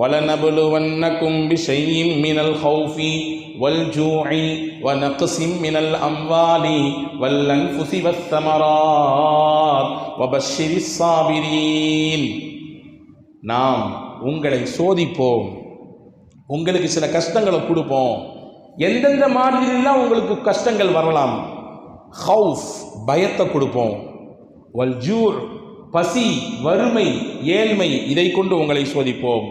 وَلَنَبْلُوَنَّكُمْ بِشَيْءٍ مِّنَ الْخَوْفِ وَالْجُوعِ وَنَقْصٍ مِّنَ الْأَمْوَالِ وَالْأَنفُسِ وَالثَّمَرَاتِ وَبَشِّرِ الصَّابِرِينَ. நாம் உங்களை சோதிப்போம், உங்களுக்கு சில கஷ்டங்களை கொடுப்போம். எந்தெந்த மாதிரிலாம் உங்களுக்கு கஷ்டங்கள் வரலாம்? ஹவுஃப், பயத்தை கொடுப்போம். வல் ஜூர், பசி, வறுமை, ஏழ்மை, இதை கொண்டு உங்களை சோதிப்போம்.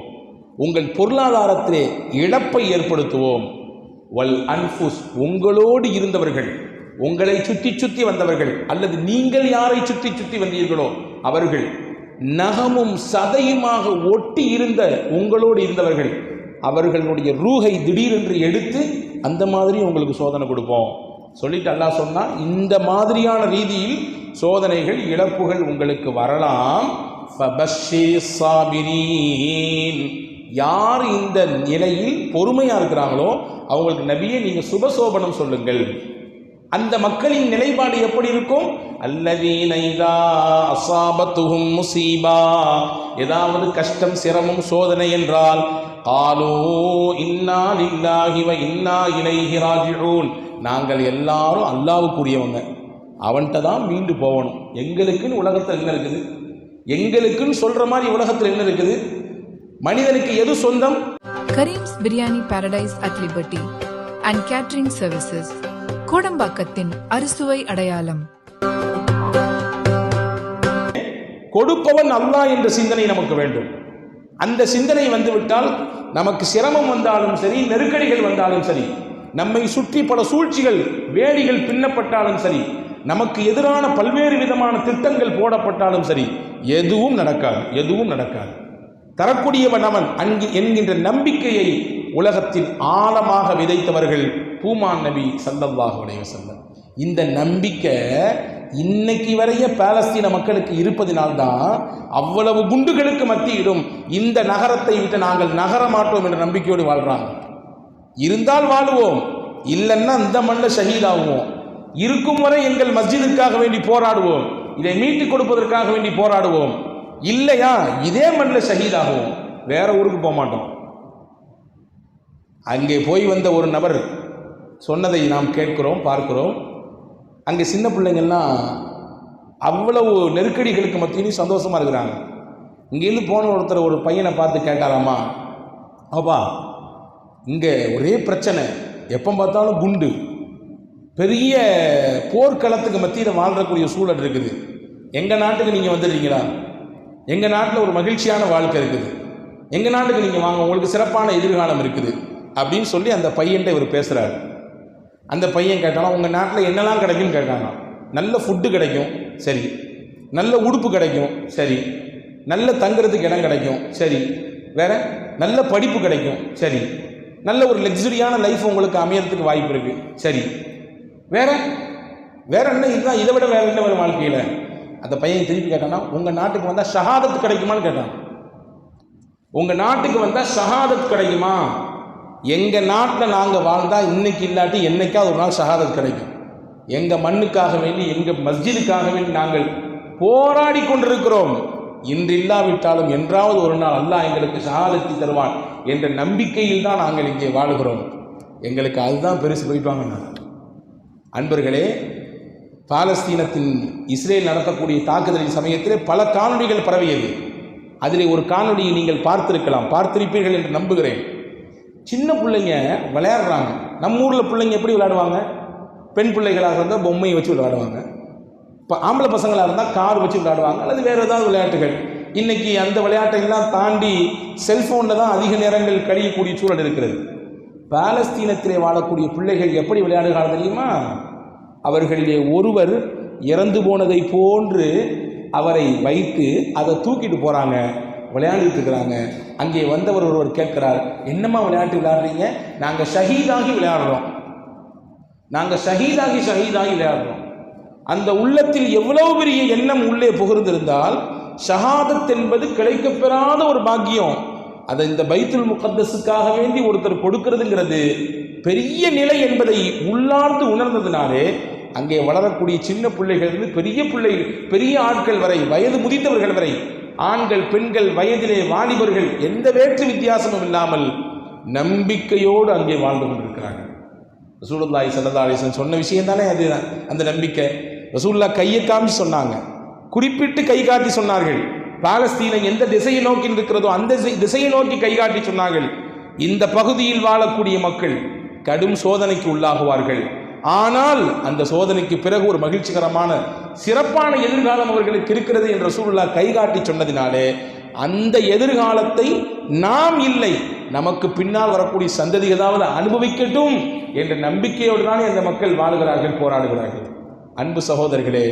உங்கள் பொருளாதாரத்திலே இழப்பை ஏற்படுத்துவோம். வல் அன்ஃபுஸ், உங்களோடு இருந்தவர்கள், உங்களை சுற்றி சுற்றி வந்தவர்கள், அல்லது நீங்கள் யாரை சுற்றி சுற்றி வந்தீர்களோ அவர்கள், நகமும் சதையுமாக ஒட்டி இருந்த உங்களோடு இருந்தவர்கள், அவர்களுடைய ரூஹை திடீரென்று எடுத்து அந்த மாதிரி உங்களுக்கு சோதனை கொடுப்போம் சொல்லிட்டு அல்லாஹ் சொன்னா, இந்த மாதிரியான ரீதியில் சோதனைகள், இழப்புகள் உங்களுக்கு வரலாம். ஃபபஷ்ஷிஸ் ஸாபிரீன், யார் இந்த நிலையில் பொறுமையா இருக்கிறாங்களோ அவங்களுக்கு நபியே நீங்க சுபசோபனம் சொல்லுங்கள். அந்த மக்களின் நிலைப்பாடு எப்படி இருக்கும்? அல்லதீன இதா அஸாபத்துஹும் முஸீபா, ஏதாவது கஷ்டம், சிரமம், சோதனை என்றால் காலூ இன்னா லில்லாஹி வ இன்னா இலைஹி ராஜிஊன், நாங்கள் எல்லாரும் அல்லாஹ்வுக்குரியவங்க, அவன்கிட்ட தான் மீண்டு போகணும். எங்களுக்குன்னு உலகத்தில் என்ன இருக்குது? எங்களுக்குன்னு சொல்ற மாதிரி உலகத்தில் என்ன இருக்குது? மனிதனுக்கு எது சொந்தம்? Karim's biryani paradise at liberty and catering services, கோடம்பாக்கத்தின் அறுசுவை அடையாளம். கொடுப்பவன் அல்லாஹ் என்ற சிந்தனை நமக்கு வேண்டும். அந்த சிந்தனை வந்துவிட்டால் நமக்கு சிரமம் வந்தாலும் சரி, நெருக்கடிகள் வந்தாலும் சரி, நம்மை சுற்றி பல சூழ்ச்சிகள், வேலிகள் பின்னப்பட்டாலும் சரி, நமக்கு எதிரான பல்வேறு விதமான திட்டங்கள் போடப்பட்டாலும் சரி, எதுவும் நடக்காது, எதுவும் நடக்காது. தரக்கூடியவன் அவன் என்கின்ற நம்பிக்கையை உலகத்தில் ஆழமாக விதைத்தவர்கள் பூமான் நபி ஸல்லல்லாஹு அலைஹி வஸல்லம். இந்த நம்பிக்கை இன்னைக்கு வரைய பாலஸ்தீன மக்களுக்கு இருப்பதினால்தான் அவ்வளவு குண்டுகளுக்கு மத்தியிலும் இந்த நகரத்தை விட்டு நாங்கள் நகர மாட்டோம் என்ற நம்பிக்கையோடு வாழ்றாங்க. இருந்தால் வாழுவோம், இல்லைன்னா இந்த மண்ணில் ஷஹீதாகுவோம். இருக்கும் வரை எங்கள் மஸ்ஜிதுக்காக வேண்டி போராடுவோம், இதை மீட்டுக் கொடுப்பதற்காக வேண்டி போராடுவோம். இல்லையா இதே மண்ணில் ஷஹீதாகுவோம், வேற ஊருக்கு போக மாட்டோம். அங்கே போய் வந்த ஒரு நபர் சொன்னதை நாம் கேட்கிறோம், பார்க்கிறோம். அங்கே சின்ன பிள்ளைங்கள்லாம் அவ்வளவு நெருக்கடிகளுக்கு மத்தியிலும் சந்தோஷமாக இருக்கிறாங்க. இங்கேருந்து போன ஒருத்தர் ஒரு பையனை பார்த்து கேட்டாராமா, அப்பா இங்கே ஒரே பிரச்சனை, எப்போ பார்த்தாலும் குண்டு, பெரிய போர்க்களத்துக்கு மத்தியில் வாழ்றக்கூடிய சூழல் இருக்குது, எங்கள் நாட்டுக்கு நீங்கள் வந்துடுறீங்களா? எங்கள் நாட்டில் ஒரு மகிழ்ச்சியான வாழ்க்கை இருக்குது, எங்கள் நாட்டுக்கு நீங்கள் வாங்க, உங்களுக்கு சிறப்பான எதிர்காலம் இருக்குது அப்படின்னு சொல்லி அந்த பையன்கிட்ட இவர் பேசுகிறார். அந்த பையன் கேட்டானா, உங்கள் நாட்டில் என்னெல்லாம் கிடைக்கும்னு கேட்டானா. நல்ல ஃபுட்டு கிடைக்கும், சரி. நல்ல உடுப்பு கிடைக்கும், சரி. நல்ல தங்குறதுக்கு இடம் கிடைக்கும், சரி. வேற நல்ல படிப்பு கிடைக்கும், சரி. நல்ல ஒரு லக்ஸுரியான லைஃப் உங்களுக்கு அமையறதுக்கு வாய்ப்பு இருக்குது, சரி. வேற வேற என்ன? இதுதான், இதை விட வேற என்ன வரும் வாழ்க்கையில்? அந்த பையன் திருப்பி கேட்டானா, உங்கள் நாட்டுக்கு வந்தால் ஷஹாதத் கிடைக்குமான்னு கேட்டான். உங்கள் நாட்டுக்கு வந்தால் ஷஹாதத் கிடைக்குமா? எங்கள் நாட்டில் நாங்கள் வாழ்ந்தால் இன்னைக்கு இல்லாட்டி என்னைக்காவது ஒரு நாள் ஷஹாதத் கிடைக்கும். எங்கள் மண்ணுக்காக வேண்டி, எங்கள் மஸ்ஜிதுக்காக வேண்டி நாங்கள் போராடி கொண்டிருக்கிறோம். இன்று இல்லாவிட்டாலும் என்றாவது ஒரு நாள் அல்லாஹ் எங்களுக்கு ஷஹாதத்தை தருவான் என்ற நம்பிக்கையில் தான் நாங்கள் இங்கே வாழுகிறோம். எங்களுக்கு அதுதான் பெருசு. போயிட்டாங்க அன்பர்களே, பாலஸ்தீனத்தின் இஸ்ரேல் நடத்தக்கூடிய தாக்குதலின் சமயத்திலே பல காணொளிகள் பரவியது. அதிலே ஒரு காணொளியை நீங்கள் பார்த்திருப்பீர்கள் என்று நம்புகிறேன். சின்ன பிள்ளைங்க விளையாடுறாங்க. நம்ம ஊரில் பிள்ளைங்க எப்படி விளையாடுவாங்க? பெண் பிள்ளைகளாக இருந்தால் பொம்மையை வச்சு விளையாடுவாங்க, இப்போ ஆம்பளை பசங்களாக இருந்தால் கார் வச்சு விளையாடுவாங்க, அல்லது வேறு ஏதாவது விளையாட்டுகள். இன்றைக்கி அந்த விளையாட்டையெல்லாம் தாண்டி செல்ஃபோனில் தான் அதிக நேரங்கள் கழியக்கூடிய சூழல் இருக்கிறது. பாலஸ்தீனத்திலே வாழக்கூடிய பிள்ளைகள் எப்படி விளையாடுகிறார்கள் தெரியுமா? அவர்களிலே ஒருவர் இறந்து போனதை போன்று அவரை வைத்து அதை தூக்கிட்டு போகிறாங்க, விளையாண்டுட்டு இருக்கிறாங்க. அங்கே வந்தவர் ஒருவர் கேட்கிறார், என்னம்மா விளையாட்டு விளையாடுறீங்க? நாங்கள் ஷஹீதாகி விளையாடுறோம், நாங்கள் ஷஹீதாகி விளையாடுறோம். அந்த உள்ளத்தில் எவ்வளவு பெரிய எண்ணம் உள்ளே புகுந்திருந்தால், ஷஹாதத் என்பது கிடைக்கப்பெறாத ஒரு பாக்கியம். அதை இந்த பைத்துல் முகத்தஸுக்காக வேண்டி ஒருத்தர் கொடுக்கிறதுங்கிறது பெரிய நிலை என்பதை உள்ளார்ந்து உணர்ந்ததினாலே அங்கே வளரக்கூடிய சின்ன பிள்ளைகள் பெரிய ஆட்கள் வரை, வயது முதிர்ந்தவர்கள் வரை ஆண்கள் பெண்கள் வயதிலே வாலிபர்கள் எந்த வேற்று வித்தியாசமும் இல்லாமல் நம்பிக்கையோடு அங்கே வாழ்ந்து கொண்டிருக்கிறார்கள். ரசூலுல்லாஹி ஸல்லல்லாஹு அலைஹி வஸல்லம் சொன்ன விஷயம் தானே அது. அந்த நம்பிக்கை ரசூலுல்லாஹ் கையை காமிச்சு சொன்னாங்க, குறிப்பிட்டு கை காட்டி சொன்னார்கள். பாலஸ்தீனை எந்த திசையை நோக்கி இருக்கிறதோ அந்த திசையை நோக்கி கை காட்டி சொன்னார்கள், இந்த பகுதியில் வாழக்கூடிய மக்கள் கடும் சோதனைக்கு உள்ளாகுவார்கள், ஆனால் அந்த சோதனைக்கு பிறகு ஒரு மகிழ்ச்சிகரமான சிறப்பான எதிர்காலம் அவர்களுக்கு இருக்கிறது என்று ரசூலுல்லாஹ் கை காட்டி சொன்னதினாலே அந்த எதிர்காலத்தை நாம் இல்லை, நமக்கு பின்னால் வரக்கூடிய சந்ததிகளாவது அனுபவிக்கட்டும் என்ற நம்பிக்கையோடு தானே அந்த மக்கள் வாழுகிறார்கள், போராடுகிறார்கள். அன்பு சகோதரர்களே,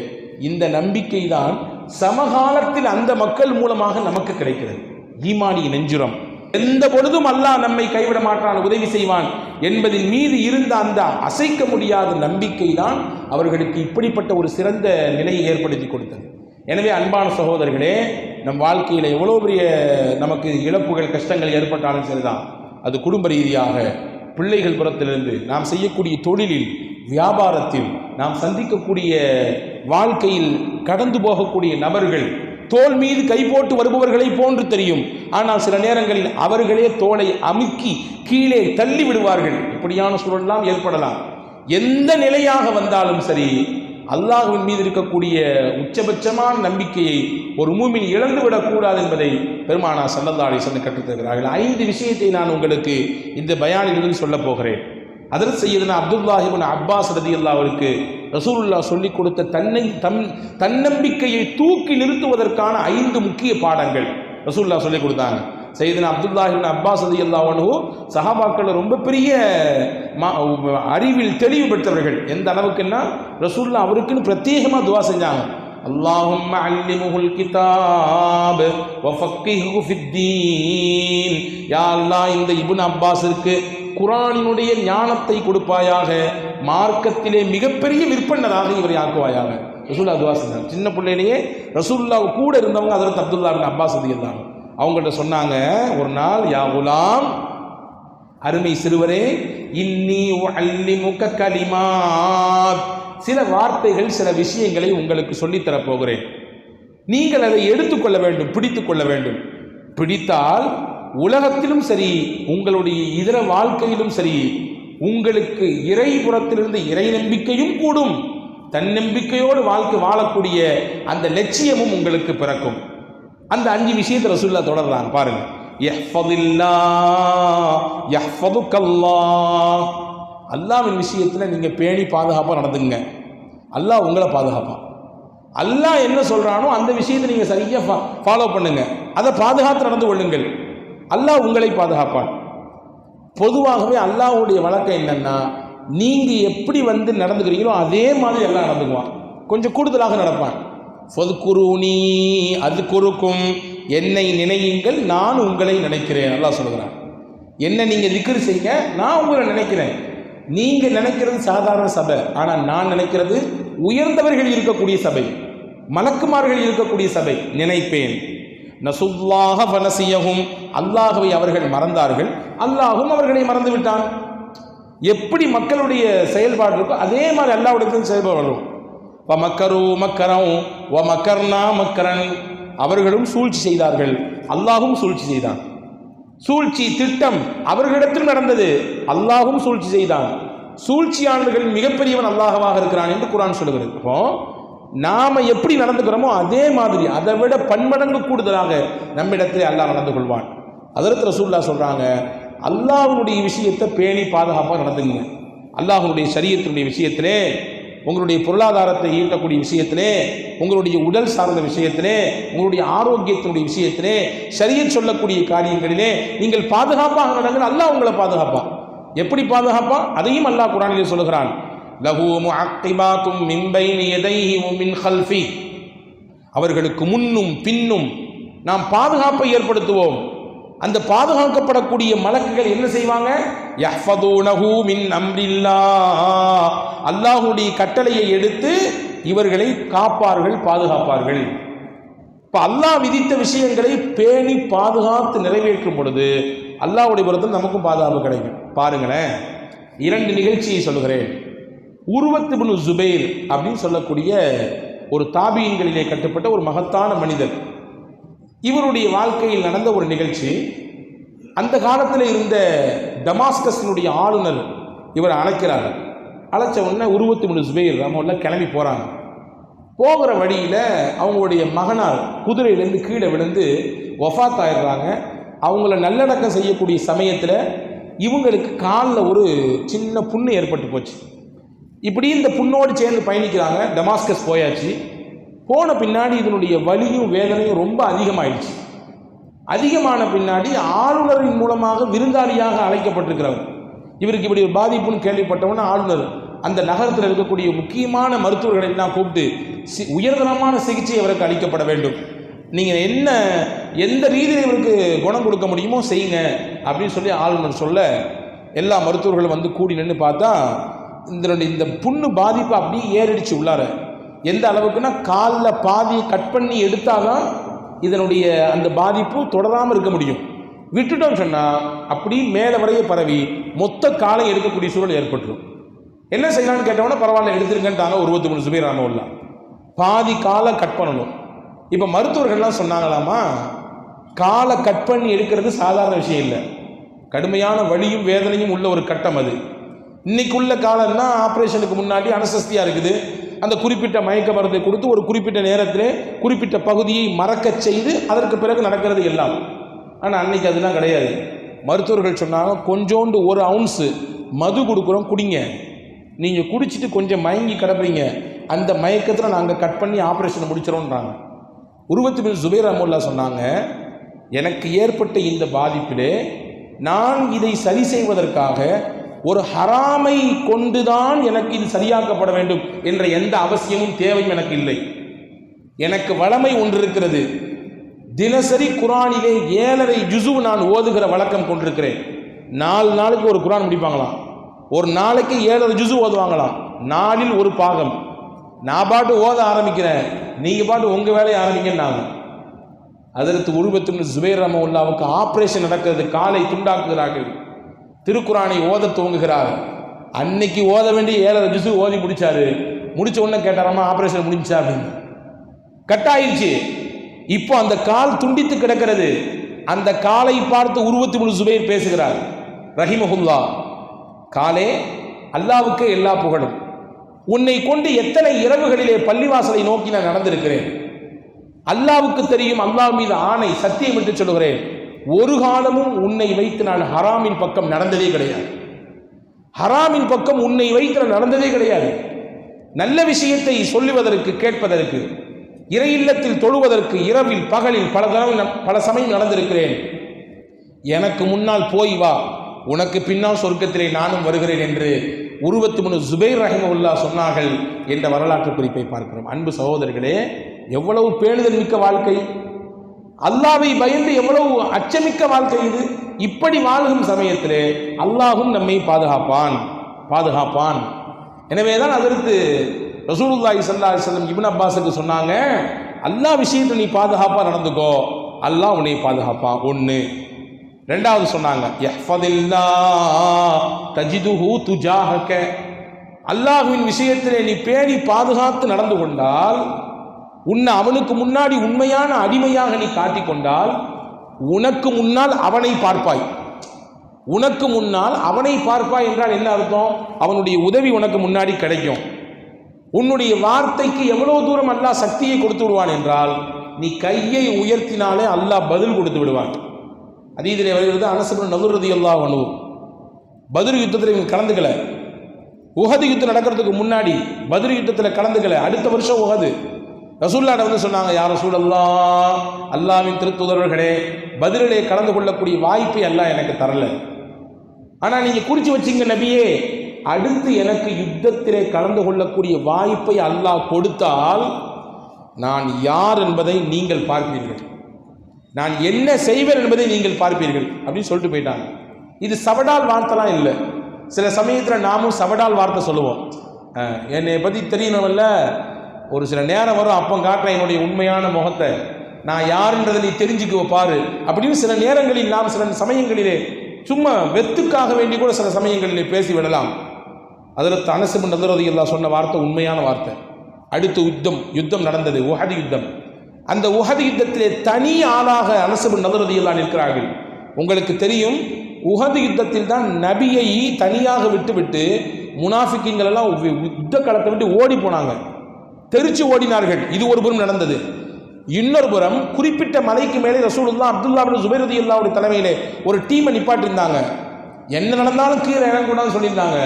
இந்த நம்பிக்கை தான் சமகாலத்தில் அந்த மக்கள் மூலமாக நமக்கு கிடைக்கிறது. ஈமானிய நெஞ்சுரம், எந்த பொழுதும் அல்லாஹ் நம்மை கைவிட மாட்டான், உதவி செய்வான் என்பதின் மீது இருந்த அந்த அசைக்க முடியாத நம்பிக்கை தான் அவர்களுக்கு இப்படிப்பட்ட ஒரு சிறந்த நிலையை ஏற்படுத்தி கொடுத்தது. எனவே அன்பான சகோதரர்களே, நம் வாழ்க்கையில் எவ்வளோ பெரிய நமக்கு இழப்புகள் கஷ்டங்கள் ஏற்பட்டாலும் சரிதான், அது குடும்ப ரீதியாக, பிள்ளைகள் புறத்திலிருந்து, நாம் செய்யக்கூடிய தொழிலில், வியாபாரத்தில், நாம் சந்திக்கக்கூடிய வாழ்க்கையில் கடந்து போகக்கூடிய நபர்கள் தோள் மீது கை போட்டு வருபவர்களை போன்று தெரியும். ஆனால் சில நேரங்களில் அவர்களே தோளை அமுக்கி கீழே தள்ளி விடுவார்கள். இப்படியான சூழலாம் ஏற்படலாம். எந்த நிலையாக வந்தாலும் சரி, அல்லாஹ்வின் மீது இருக்கக்கூடிய உச்சபட்சமான நம்பிக்கையை ஒரு மூமின் இழந்து விடக்கூடாது என்பதை பெருமானார் ஸல்லல்லாஹு அலைஹி வஸல்லம் கற்றுத் தருகிறார்கள். 5 விஷயத்தை நான் உங்களுக்கு இந்த பயானிலிருந்து சொல்ல போகிறேன். அதற்கு சையதுனா அப்துல்லாஹ் இப்னு அப்பாஸ் ரலியல்லாஹு அவருக்கு ரசூலுல்லாஹ் சொல்லிக் கொடுத்த தன்னம்பிக்கையை தூக்கி நிறுத்துவதற்கான 5 முக்கிய பாடங்கள் ரசூலுல்லாஹ் சொல்லிக் கொடுத்தாங்க. சையதுனா அப்துல்லாஹ் இப்னு அப்பாஸ் ரலியல்லாஹு அன்ஹு சஹாபாக்கள் ரொம்ப பெரிய அறிவில் தெளிவு பெற்றவர்கள். எந்த அளவுக்குன்னா ரசூலுல்லாஹ் அவருக்குன்னு பிரத்யேகமாக துவா செஞ்சாங்க. அல்லாஹும்ம அல்லிமுஹுல் கிதாப் வ ஃபக்கிஹு ஃபித்தீன். யா அல்லாஹ், இந்த இப்னு அப்பாஸிற்கு குர்ஆனினுடைய ஞானத்தை கொடுப்பாயாக, மார்க்கத்திலே மிகப்பெரிய விற்பனராக இவரை ஆக்குவாயாக. ரசூலுல்லாஹ் துவா செஞ்சாங்க. சின்ன பிள்ளையிலேயே ரசூலுல்லாஹ் கூட இருந்தவங்க ஹஜ்ரத் அப்துல்லாஹ் இப்னு அப்பாஸ் ரலியல்லாஹு அன்ஹு. அவங்கள்ட்ட சொன்னாங்க ஒரு நாள், யா குலாம், அருமை சிறுவரே, இன்னி உஅல்லிமுக கலிமாத், சில வார்த்தைகள், சில விஷயங்களை உங்களுக்கு சொல்லித்தரப் போகிறேன். நீங்கள் அதை எடுத்துக்கொள்ள வேண்டும், பிடித்துக் கொள்ள வேண்டும். பிடித்தால் உலகத்திலும் சரி, உங்களுடைய இதர வாழ்க்கையிலும் சரி, உங்களுக்கு இறைபுறத்திலிருந்து இறை நம்பிக்கையும் கூடும், தன்னம்பிக்கையோடு வாழ்க்கை வாழக்கூடிய அந்த லட்சியமும் உங்களுக்கு பிறக்கும். அந்த 5 விஷயத்தை ரசூலுல்லாஹ் தொடர்றாங்க பாருங்க. யஹ்ஃபதில்லாஹ் யஹ்ஃபதுக்கல்லாஹ். அல்லாஹ்வின் விஷயத்தில் நீங்கள் பேணி பாதுகாப்பாக நடந்துங்க, அல்லாஹ் உங்களை பாதுகாப்பான். அல்லாஹ் என்ன சொல்கிறானோ அந்த விஷயத்தை நீங்கள் சரியாக ஃபாலோ பண்ணுங்க, அதை பாதுகாத்து நடந்து கொள்ளுங்கள், அல்லாஹ் உங்களை பாதுகாப்பான். பொதுவாகவே அல்லாஹ்வுடைய வழக்கம் என்னன்னா, நீங்கள் எப்படி நடந்துக்கிறீங்களோ அதே மாதிரி எல்லாம் நடந்துக்குவான், கொஞ்சம் கூடுதலாக நடப்பான். ஃபதுகுரூனி அத்குருக்கும், என்னை நினையுங்கள், நான் உங்களை நினைக்கிறேன். அல்லாஹ் சொல்கிறான், என்ன நீங்கள் திக்ர் செய்யுங்க, நான் உங்களை நினைக்கிறேன். நீங்கள் நினைக்கிறது சாதாரண சபை, ஆனால் நான் நினைக்கிறது உயர்ந்தவர்கள் இருக்கக்கூடிய சபை, மலக்குமார்கள் இருக்கக்கூடிய சபை, நினைப்பேன். நசுல்லாஹ ஃபனசியஹும், அல்லாஹ்வை அவர்கள் மறந்தார்கள், அல்லாஹும் அவர்களை மறந்து விட்டான். எப்படி மக்களுடைய செயல்பாடு இருக்கோ அதே மாதிரி அல்லாஹ்வுடைய செயல்பாடு வரும். மக்கரு மக்கரம் வ மக்கர்னா மக்கரன், அவர்களும் சூழ்ச்சி செய்தார்கள், அல்லாஹும் சூழ்ச்சி செய்தான். சூழ்ச்சி திட்டம் அவர்களிடத்தில் நடந்தது, அல்லாஹும் சூழ்ச்சி செய்தான். சூழ்ச்சியாளர்கள் மிகப்பெரியவன் அல்லாஹ்வாக இருக்கிறான் என்று குர்ஆன் சொல்லுகிறது. அப்போ நாம எப்படி நடந்துக்கிறோமோ அதே மாதிரி, அதை விட பன்மடங்கு கூடுதலாக நம்மிடத்திலே அல்லாஹ் நடந்து கொள்வான். ஹஜ்ரத் ரசூலுல்லாஹ் சொல்றாங்க, அல்லாஹ்வுடைய விஷயத்தை பேணி பாதுகாப்பாக நடந்துங்க. அல்லாஹ்வுடைய ஷரியத்தினுடைய விஷயத்திலே, உங்களுடைய பொருளாதாரத்தை ஈட்டக்கூடிய விஷயத்திலே, உங்களுடைய உடல் சார்ந்த விஷயத்திலே, உங்களுடைய ஆரோக்கியத்தினுடைய விஷயத்திலே, ஷரியத் சொல்லக்கூடிய காரியங்களிலே நீங்கள் பாதுகாப்பாக நடங்கள், அல்லாஹ் உங்களை பாதுகாப்பான். எப்படி பாதுகாப்பான் அதையும் அல்லாஹ் குர்ஆனிலே சொல்லுகிறான். லஹு முஅக்கிபாத்தும் மின் பைனி யதைஹி வ மின் கல்ஃபி, அவர்களுக்கு முன்னும் பின்னும் நாம் பாதுகாப்பை ஏற்படுத்துவோம். அந்த பாதுகாக்கப்படக்கூடிய மலக்குகள் என்ன செய்வாங்க? யஹ்ஃபதூனஹு மின் அம்ரில்லாஹ், அல்லாஹ்வுடைய கட்டளையை எடுத்து இவர்களை காப்பார்கள், பாதுகாப்பார்கள். இப்போ அல்லாஹ் விதித்த விஷயங்களை பேணி பாதுகாத்து நிறைவேற்றும் பொழுது அல்லாஹ்வுடைய புறத்தில் நமக்கும் பாதுகாப்பு கிடைக்கும். பாருங்களேன், 2 நிகழ்ச்சியை சொல்லுகிறேன். உர்வத் இப்னு ஜுபைர் அப்படின்னு சொல்லக்கூடிய ஒரு தாபியீன்களிலே கட்டுப்பட்ட ஒரு மகத்தான மனிதர். இவருடைய வாழ்க்கையில் நடந்த ஒரு நிகழ்ச்சி. அந்த காலத்தில் இருந்த டமாஸ்கஸினுடைய ஆளுநர் இவரை அழைக்கிறார். அழைச்ச உடனே உருவத்து பின் ஜுபைர் ரஹ்மத்துல்லாஹ் கிளம்பி போகிறாங்க. போகிற வழியில் அவங்களுடைய மகனார் குதிரையிலேருந்து கீழே விழுந்து வஃபாத் ஆயிடுறாங்க. அவங்கள நல்லடக்கம் செய்யக்கூடிய சமயத்தில் இவங்களுக்கு காலில் ஒரு சின்ன புண்ணு ஏற்பட்டு போச்சு. இப்படி இந்த புண்ணோடு சேர்ந்து பயணிக்கிறாங்க. டமாஸ்கஸ் போயாச்சு. போன பின்னாடி இதனுடைய வலியும் வேதனையும் ரொம்ப அதிகமாயிடுச்சு. அதிகமான பின்னாடி ஆளுநரின் மூலமாக விருந்தாளியாக அழைக்கப்பட்டிருக்கிறவர். இவருக்கு இப்படி ஒரு பாதிப்புன்னு கேள்விப்பட்டவொன்னே ஆளுநர் அந்த நகரத்தில் இருக்கக்கூடிய முக்கியமான மருத்துவர்களை எல்லாம் கூப்பிட்டு உயர்தரமான சிகிச்சை இவருக்கு அளிக்கப்பட வேண்டும், நீங்கள் எந்த ரீதியில் இவருக்கு குணம் கொடுக்க முடியுமோ செய்யுங்க அப்படின்னு சொல்லி ஆளுநர் சொல்ல எல்லா மருத்துவர்களும் வந்து கூடி நின்று பார்த்தா இந்த புண்ணு பாதிப்பு அப்படியே ஏறிடுச்சு உள்ளார. எந்த அளவுக்குன்னா காலில் பாதியை கட் பண்ணி எடுத்தாதான் இதனுடைய அந்த பாதிப்பு தொடராமல் இருக்க முடியும். விட்டுட்டோம் சொன்னால் அப்படி மேலே வரைய பரவி மொத்த காலை எடுக்கக்கூடிய சூழல் ஏற்பட்டுரும். என்ன செய்யலான்னு கேட்டவொன்னே பரவாயில்ல எடுத்துருங்கன்ட்டாங்க உருவத்து பின் ஜுபைர் ரஹ்மத்துல்லாஹ். பாதி காலை கட் பண்ணணும். இப்போ மருத்துவர்கள்லாம் சொன்னாங்களாமா, காலை கட் பண்ணி எடுக்கிறது சாதாரண விஷயம் இல்லை, கடுமையான வலியும் வேதனையும் உள்ள ஒரு கட்டம் அது. இன்னைக்குள்ள காலம்னா ஆப்ரேஷனுக்கு முன்னாடி அனஸ்தீசியா இருக்குது, அந்த குறிப்பிட்ட மயக்க மருந்தை கொடுத்து ஒரு குறிப்பிட்ட நேரத்தில் குறிப்பிட்ட பகுதியை மறக்க செய்து அதற்கு பிறகு நடக்கிறது எல்லாம். ஆனால் அன்னைக்கு அதெல்லாம் கிடையாது. மருத்துவர்கள் சொன்னாங்க, கொஞ்சோண்டு 1 அவுன்ஸு மது கொடுக்குறோம், குடிங்க, நீங்கள் குடிச்சிட்டு கொஞ்சம் மயங்கி கிடப்பீங்க, அந்த மயக்கத்தில் நாங்கள் கட் பண்ணி ஆப்ரேஷனை முடிச்சிடறோன்றாங்க. உருவத்து பின் ஜுபைர் ரஹ்மத்துல்லாஹ் சொன்னாங்க, எனக்கு ஏற்பட்ட இந்த பாதிப்பிலே நான் இதை சரி செய்வதற்காக ஒரு ஹராமை கொண்டுதான் எனக்கு இது சரியாக்கப்பட வேண்டும் என்ற எந்த அவசியமும் தேவையும் எனக்கு இல்லை. எனக்கு வளமை ஒன்று இருக்கிறது. தினசரி குரானிலே 7.5 ஜுஸு நான் ஓதுகிற வழக்கம் கொண்டிருக்கிறேன். 4 நாளுக்கு ஒரு குரான் முடிப்பாங்களாம், ஒரு நாளைக்கு 7.5 ஜுஸு ஓதுவாங்களாம், நாளில் ஒரு பாகம். நான் பாட்டு ஓத ஆரம்பிக்கிறேன், நீங்கள் பாட்டு உங்கள் வேலையை ஆரம்பிங்கன்னாங்க. அதற்கு உருவத்து பின் ஜுபைர் ரஹ்மத்துல்லாஹ்வுக்கு ஆப்ரேஷன் நடக்கிறது, காலை துண்டாக்குகிறார்கள், திருக்குரானை ஓத துவங்குகிறார். அன்னைக்கு ஓத வேண்டிய 7.5 ஜுஸு ஓதி முடிச்சாரு. முடிச்ச உடனே கேட்டாராமா, ஆப்ரேஷன் முடிஞ்சா அப்படின்னு. கட்டாயிருச்சு. இப்போ அந்த கால் துண்டித்து கிடக்கிறது. அந்த காலை பார்த்து உருவத்து பின் ஜுபைர் பேசுகிறார் ரஹிமஹுல்லாஹ், காலே, அல்லாவுக்கு எல்லா புகழும். உன்னை கொண்டு எத்தனை இரவுகளிலே பள்ளிவாசலை நோக்கி நான் நடந்திருக்கிறேன். அல்லாவுக்கு தெரியும், அல்லாஹ் மீது ஆணை சத்தியம் என்று சொல்லுகிறேன், ஒரு காலமும் உன்னை வைத்து நான் ஹராமின் பக்கம் நடந்ததே கிடையாது. ஹராமின் பக்கம் உன்னை வைத்து நான் நடந்ததே கிடையாது. நல்ல விஷயத்தை சொல்லுவதற்கு, கேட்பதற்கு, இறை இல்லத்தில் தொழுவதற்கு இரவில் பகலில் பல சமயம் நடந்திருக்கிறேன். எனக்கு முன்னால் போய் வா, உனக்கு பின்னால் சொர்க்கத்திலே நானும் வருகிறேன் என்று உருவத்து பின் ஜுபைர் ரஹ்மத்துல்லாஹ் சொன்னார்கள் என்ற வரலாற்று குறிப்பை பார்க்கிறோம். அன்பு சகோதரர்களே, எவ்வளவு பேணுதல் மிக்க வாழ்க்கை, அல்லாவை பயந்து எவ்வளவு அச்சமிக்க வாழ்க்கை இது. இப்படி வாழும் சமயத்திலே அல்லாஹும் நம்மை பாதுகாப்பான். எனவேதான் அதற்கு ரசூலுல்லாஹி ஸல்லல்லாஹு அலைஹி வஸல்லம் இப்னு அப்பாஸுக்கு சொன்னாங்க, அல்லாஹ் விஷயத்தில் நீ பாதுகாப்பா நடந்துக்கோ, அல்லாஹ் உன்னை பாதுகாப்பான். 1. 2வது சொன்னாங்க, யஹ்ஃபதில்லாஹ் தஜிதுஹு துஜாஹக, அல்லாஹ்வின் விஷயத்திலே நீ பேணி பாதுகாத்து நடந்து கொண்டால், உன்னை அவனுக்கு முன்னாடி உண்மையான அடிமையாக நீ காட்டிக்கொண்டால், உனக்கு முன்னால் அவனை பார்ப்பாய். உனக்கு முன்னால் அவனை பார்ப்பாய் என்றால் என்ன அர்த்தம்? அவனுடைய உதவி உனக்கு முன்னாடி கிடைக்கும். உன்னுடைய வார்த்தைக்கு எவ்வளவு தூரம் அல்லாஹ் சக்தியை கொடுத்து விடுவான் என்றால், நீ கையை உயர்த்தினாலே அல்லாஹ் பதில் கொடுத்து விடுவான். ஹதீஸிலே வருகிறது, அனஸ் இப்னு நதுர் ரலியல்லாஹு அன்ஹு பத்ர் யுத்தத்தில் இவங்க கலந்துக்கல. உஹது யுத்தம் நடக்கிறதுக்கு முன்னாடி பத்ர் யுத்தத்தில் கலந்துக்கல. அடுத்த வருஷம் உஹது. ரசூலுல்லாஹ் வந்து சொன்னாங்க, யா ரசூலல்லாஹ், அல்லாஹ்வின் திருத்தூதர்களே, பத்ரிலே கலந்து கொள்ளக்கூடிய வாய்ப்பை அல்லாஹ் எனக்கு தரல, ஆனால் நீங்கள் குறித்து வச்சிங்க நபியே, அடுத்து எனக்கு யுத்தத்திலே கலந்து கொள்ளக்கூடிய வாய்ப்பை அல்லாஹ் கொடுத்தால் நான் யார் என்பதை நீங்கள் பார்ப்பீர்கள், நான் என்ன செய்வேன் என்பதை நீங்கள் பார்ப்பீர்கள் அப்படின்னு சொல்லிட்டு போயிட்டாங்க. இது சவடால் வார்த்தைலாம் இல்லை. சில சமயத்தில் நாமும் சவடால் வார்த்தை சொல்லுவோம். என்னை பற்றி தெரியணும்ல, ஒரு சில நேரம் வரும், அப்போ காட்டுறேன் என்னுடைய உண்மையான முகத்தை, நான் யாருன்றதை நீ தெரிஞ்சுக்குவ பாரு அப்படின்னு சில நேரங்களில் நாம் சில சமயங்களிலே சும்மா வெத்துக்காக வேண்டி கூட சில சமயங்களிலே பேசி விடலாம். அதில் அனஸ் இப்னு நதுர் ரலியல்லாஹு சொன்ன வார்த்தை உண்மையான வார்த்தை. அடுத்து யுத்தம் நடந்தது, உஹது யுத்தம். அந்த உஹது யுத்தத்திலே தனி ஆளாக அனஸ் பின் நதர் ரலியல்லாஹு அன்ஹு இருக்கிறார்கள். உங்களுக்கு தெரியும், உஹது யுத்தத்தில் தான் நபியை தனியாக விட்டு முனாஃபிக்கீன்கள் எல்லாம் யுத்த களத்தை விட்டு ஓடி போனாங்க, தெரிச்சு ஓடினார்கள். இது ஒரு புறம் நடந்தது. இன்னொரு புறம் குறிப்பிட்ட மலைக்கு மேலே ரசூலுல்லாஹ் அப்துல்லா பின் ஜுபைர் ரலியல்லாஹு அன்ஹு தலைமையிலே ஒரு டீமை நிப்பாட்டியிருந்தாங்க. என்ன நடந்தாலும் கீழே இறங்கக்கூடாதுன்னு சொல்லியிருந்தாங்க.